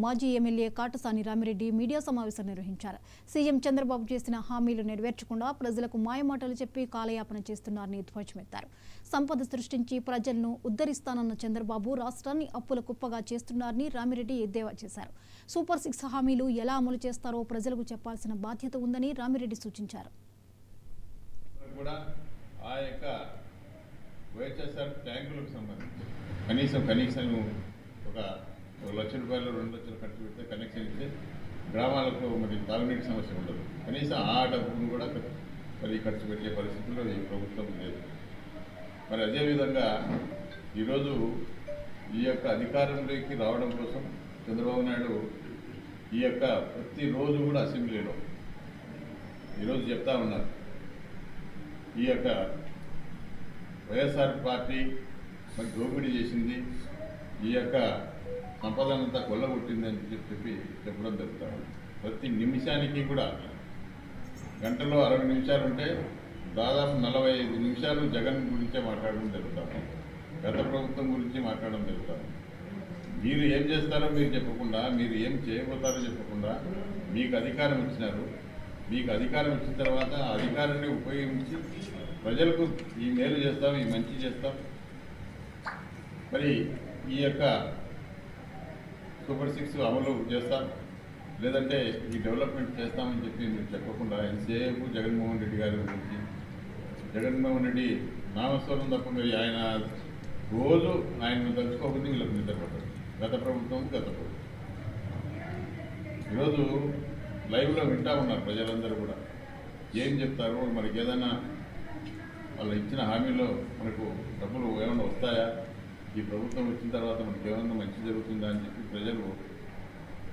మాజీ MLA Katasani Ramireddy media సమావేశం నిర్వహించారు. సీఎం చంద్రబాబు చేసిన హామీలు నెరవేర్చకుండా ప్రజలకు మాయమాటలు చెప్పి కాలయాపన చేస్తున్నారని ధ్వజమెత్తారు. సంపద సృష్టించి ప్రజలను ఉద్ధరిస్తానన్న చంద్రబాబు రాష్ట్రాన్ని అప్పుల కుప్పగా చేస్తున్నారని రామిరెడ్డి ఎద్దేవా చేశారు. సూపర్ 6 హామీలు ఎలా అమలు చేస్తారో ప్రజలకు చెప్పాల్సిన బాధ్యత ఉందని రామిరెడ్డి సూచించారు. కనీసం ఒక 1 లక్ష రూపాయలు 2 లక్షలు ఖర్చు పెడితే కనెక్షన్ ఇస్తే గ్రామాలకు మరి తాగునీటి సమస్య ఉండదు. కనీసం ఆ డబ్బును కూడా మరి ఖర్చు పెట్టే పరిస్థితుల్లో ఈ ప్రభుత్వం లేదు. మరి అదేవిధంగా ఈరోజు ఈ యొక్క అధికారంలోకి రావడం కోసం చంద్రబాబు నాయుడు ఈ యొక్క ప్రతిరోజు కూడా అసెంబ్లీలో ఈరోజు చెప్తా ఉన్నారు, ఈ యొక్క వైఎస్ఆర్ పార్టీ మరి దోపిడీ చేసింది, ఈ యొక్క సంపదనంతా కొల్లగొట్టిందని చెప్పి చెప్పడం జరుగుతాం. ప్రతి నిమిషానికి కూడా గంటలో 60 నిమిషాలు ఉంటే దాదాపు 45 నిమిషాలు జగన్ గురించే మాట్లాడడం జరుగుతాము, గత ప్రభుత్వం గురించి మాట్లాడడం జరుగుతాము. మీరు ఏం చేస్తారో మీరు చెప్పకుండా, మీరు ఏం చేయబోతారో చెప్పకుండా మీకు అధికారం ఇచ్చినారు. మీకు అధికారం ఇచ్చిన తర్వాత ఆ అధికారాన్ని ఉపయోగించి ప్రజలకు ఈ మేలు చేస్తాం, ఈ మంచి చేస్తాం, మరి ఈ యొక్క సూపర్ 6 అమలు చేస్తాం, లేదంటే ఈ డెవలప్మెంట్ చేస్తామని చెప్పి మీరు చెప్పకుండా ఎంతసేపు జగన్మోహన్ రెడ్డి గారి గురించి, జగన్మోహన్ రెడ్డి నామస్వరం తప్ప ఆయన రోజు ఆయన తలుచుకోకుండా వీళ్ళకి నిద్రపడ్డారు. గత ప్రభుత్వం ఈరోజు లైవ్లో వింటా ఉన్నారు ప్రజలందరూ కూడా. ఏం చెప్తారు, మనకి ఏదైనా వాళ్ళు ఇచ్చిన హామీలో మనకు డబ్బులు ఏమైనా వస్తాయా, ఈ ప్రభుత్వం వచ్చిన తర్వాత మనకి ఏమన్నా మంచి జరుగుతుందా అని చెప్పి ప్రజలు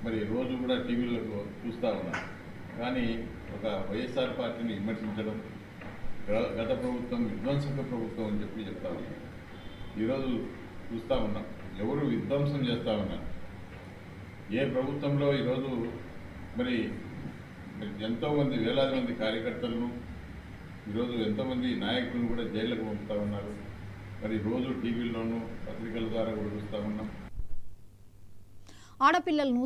మరి రోజు కూడా టీవీలకు చూస్తూ ఉన్నారు. కానీ ఒక వైఎస్ఆర్ పార్టీని విమర్శించడం, గత ప్రభుత్వం విధ్వంసక ప్రభుత్వం అని చెప్పి చెప్తా ఉన్నారు. ఈరోజు చూస్తూ ఉన్నాం ఎవరు విధ్వంసం చేస్తూ ఉన్నారు. ఏ ప్రభుత్వంలో ఈరోజు మరి ఎంతోమంది వేలాది మంది కార్యకర్తలను, ఈరోజు ఎంతోమంది నాయకులను కూడా జైళ్లకు పంపుతా ఉన్నారు. మరి రోజు టీవీల్లోనూ పత్రికల ద్వారా కూడా చూస్తూ ఉన్నాం. ఆడపిల్లలను